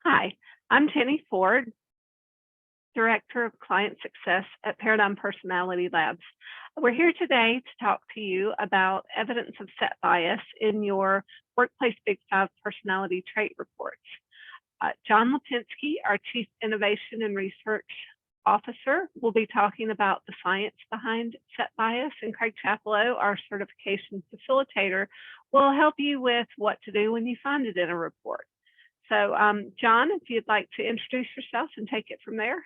Hi, I'm Jenny Ford, Director of Client Success at Paradigm Personality Labs. We're here today to talk to you about evidence of set bias in your Workplace Big Five personality trait reports. John Lipinski, our Chief Innovation and Research Officer, will be talking about the science behind set bias, and Craig Chapello, our certification facilitator, will help you with what to do when you find it in a report. So, John, if you'd like to introduce yourself and take it from there.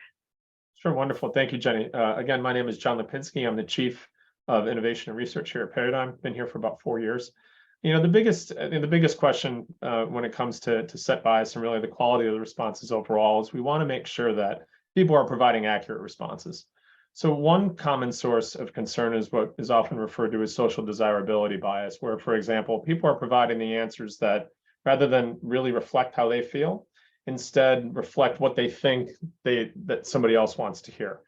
Sure, wonderful. Thank you, Jenny. Again, my name is John Lipinski. I'm the Chief of Innovation and Research here at Paradigm. Been here for about 4 years. You know, the biggest question when it comes to set bias and really the quality of the responses overall is we want to make sure that people are providing accurate responses. So one common source of concern is what is often referred to as social desirability bias, where, for example, people are providing the answers that rather than really reflect how they feel, instead reflect what they think that somebody else wants to hear.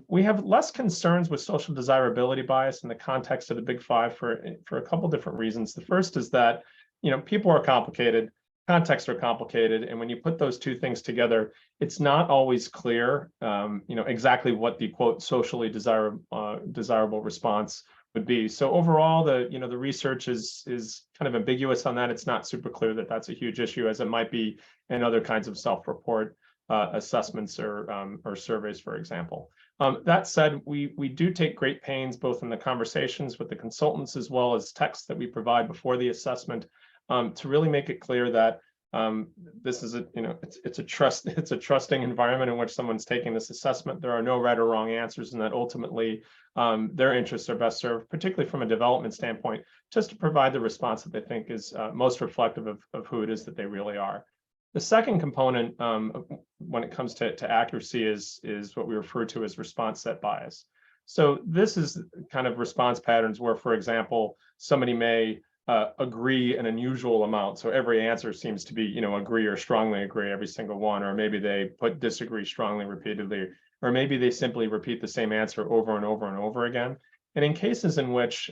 We have less concerns with social desirability bias in the context of the Big Five for a couple different reasons. The first is that, you know, people are complicated, contexts are complicated, and when you put those two things together, it's not always clear, you know, exactly what the quote socially desirable response would be. So overall, the research is kind of ambiguous on that. It's not super clear that that's a huge issue, as it might be in other kinds of self-report assessments or surveys, for example. That said, we do take great pains both in the conversations with the consultants as well as texts that we provide before the assessment to really make it clear that this is it's a trusting environment in which someone's taking this assessment. There are no right or wrong answers, and that ultimately their interests are best served, particularly from a development standpoint, just to provide the response that they think is most reflective of who it is that they really are. The second component when it comes to accuracy is what we refer to as response set bias. So this is kind of response patterns where, for example, somebody may agree an unusual amount. So every answer seems to be, you know, agree or strongly agree, every single one, or maybe they put disagree strongly repeatedly, or maybe they simply repeat the same answer over and over and over again. And in cases in which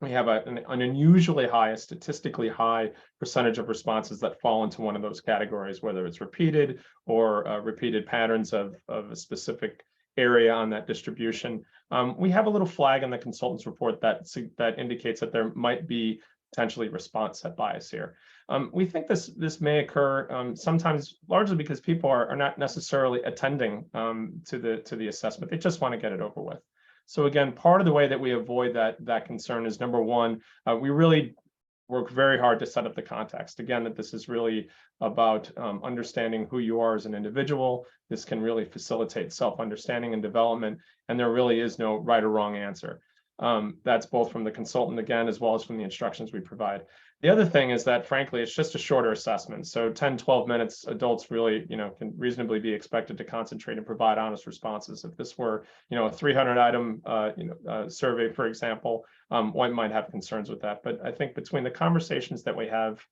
we have an unusually high, a statistically high percentage of responses that fall into one of those categories, whether it's repeated or repeated patterns of a specific area on that distribution, we have a little flag in the consultant's report that indicates that there might be potentially response set bias here. We think this may occur sometimes largely because people are not necessarily attending to the assessment. They just want to get it over with. So again, part of the way that we avoid that concern is, number one, we really work very hard to set up the context. Again, that this is really about understanding who you are as an individual. This can really facilitate self-understanding and development, and there really is no right or wrong answer. That's both from the consultant, again, as well as from the instructions we provide. The other thing is that, frankly, it's just a shorter assessment. So 10, 12 minutes, adults really, you know, can reasonably be expected to concentrate and provide honest responses. If this were, you know, a 300-item survey, for example, one might have concerns with that. But I think between the conversations that we have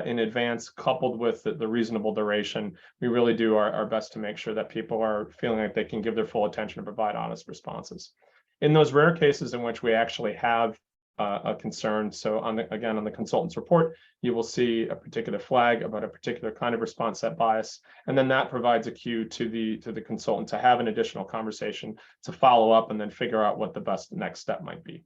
in advance, coupled with the reasonable duration, we really do our best to make sure that people are feeling like they can give their full attention and provide honest responses. In those rare cases in which we actually have a concern, so again on the consultant's report, you will see a particular flag about a particular kind of response set bias, and then that provides a cue to the consultant to have an additional conversation to follow up and then figure out what the best next step might be.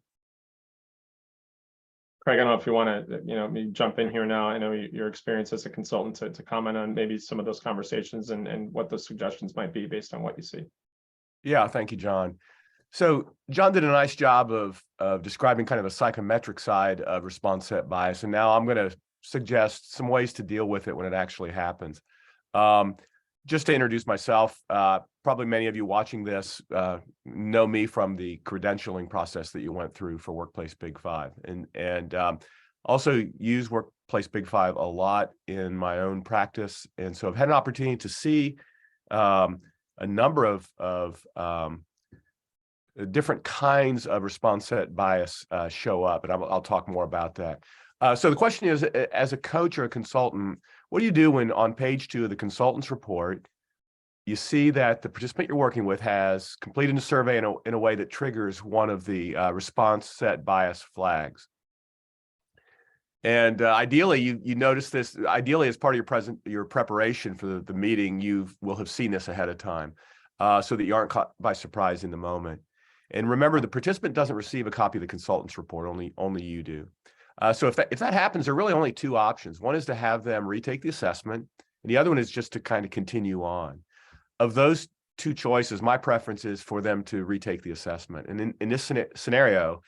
Craig, I don't know if you want to, you know, maybe jump in here now. I know your experience as a consultant to comment on maybe some of those conversations and what those suggestions might be based on what you see. Yeah, thank you, John. So John did a nice job of describing kind of the psychometric side of response set bias, and now I'm going to suggest some ways to deal with it when it actually happens. Just to introduce myself, probably many of you watching this know me from the credentialing process that you went through for Workplace Big Five, and also use Workplace Big Five a lot in my own practice, and so I've had an opportunity to see a number of different kinds of response set bias show up, and I'll talk more about that. So the question is, as a coach or a consultant, what do you do when on page 2 of the consultant's report, you see that the participant you're working with has completed a survey in a way that triggers one of the response set bias flags? And ideally, you notice this. Ideally, as part of your preparation for the meeting, you will have seen this ahead of time, so that you aren't caught by surprise in the moment. And remember, the participant doesn't receive a copy of the consultant's report; only you do. So if that happens, there are really only two options. One is to have them retake the assessment, and the other one is just to kind of continue on. Of those two choices, my preference is for them to retake the assessment. And in this scenario,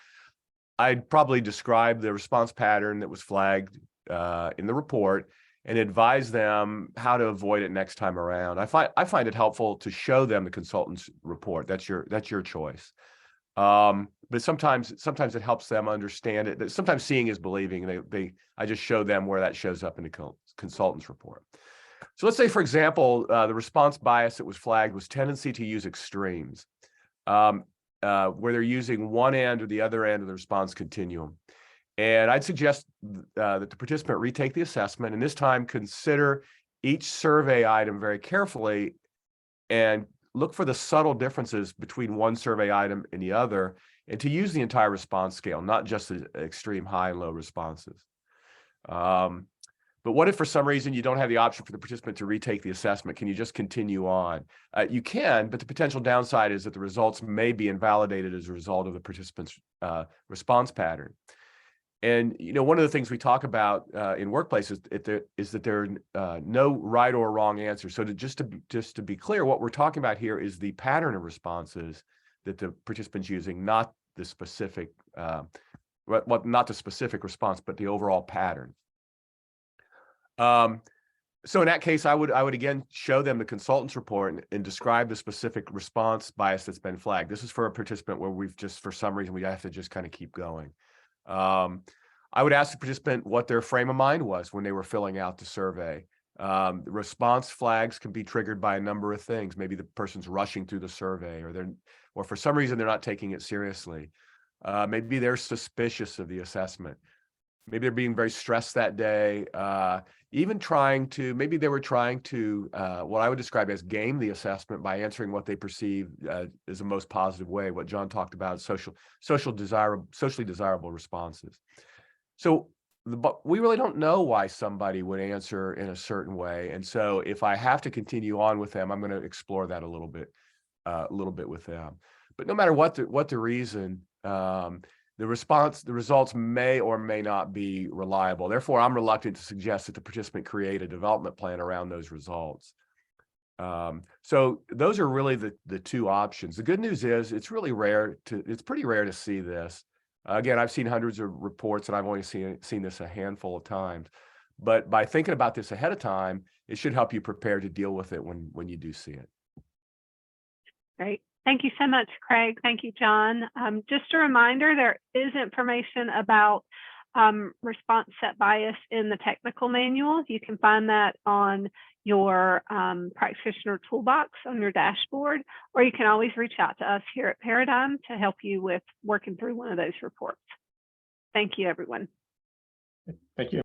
I'd probably describe the response pattern that was flagged in the report and advise them how to avoid it next time around. I find it helpful to show them the consultant's report. That's your choice. But sometimes it helps them understand it. Sometimes seeing is believing. I just show them where that shows up in the consultant's report. So let's say, for example, the response bias that was flagged was tendency to use extremes. Where they're using one end or the other end of the response continuum. And I'd suggest that the participant retake the assessment, and this time consider each survey item very carefully and look for the subtle differences between one survey item and the other, and to use the entire response scale, not just the extreme high and low responses. But what if for some reason you don't have the option for the participant to retake the assessment? Can you just continue on? You can, but the potential downside is that the results may be invalidated as a result of the participant's response pattern. And one of the things we talk about in workplaces is that there are no right or wrong answers. So just to be clear, what we're talking about here is the pattern of responses that the participant's using, not the specific, not the specific response, but the overall pattern. So in that case, I would again show them the consultant's report and describe the specific response bias that's been flagged. This is for a participant where we've just, for some reason, we have to just kind of keep going. I would ask the participant what their frame of mind was when they were filling out the survey. The response flags can be triggered by a number of things. Maybe the person's rushing through the survey, or for some reason they're not taking it seriously. Maybe they're suspicious of the assessment. Maybe they're being very stressed that day. Maybe they were trying to, what I would describe as game the assessment by answering what they perceive as the most positive way, what John talked about, socially desirable responses. So but we really don't know why somebody would answer in a certain way. And so if I have to continue on with them, I'm going to explore that a little bit with them. But no matter what the reason, the results may or may not be reliable. Therefore, I'm reluctant to suggest that the participant create a development plan around those results. So those are really the two options. The good news is it's pretty rare to see this. Again, I've seen hundreds of reports and I've only seen this a handful of times. But by thinking about this ahead of time, it should help you prepare to deal with it when you do see it. Great. Thank you so much, Craig. Thank you, John. Just a reminder, there is information about response set bias in the technical manual. You can find that on your practitioner toolbox on your dashboard, or you can always reach out to us here at Paradigm to help you with working through one of those reports. Thank you, everyone. Thank you.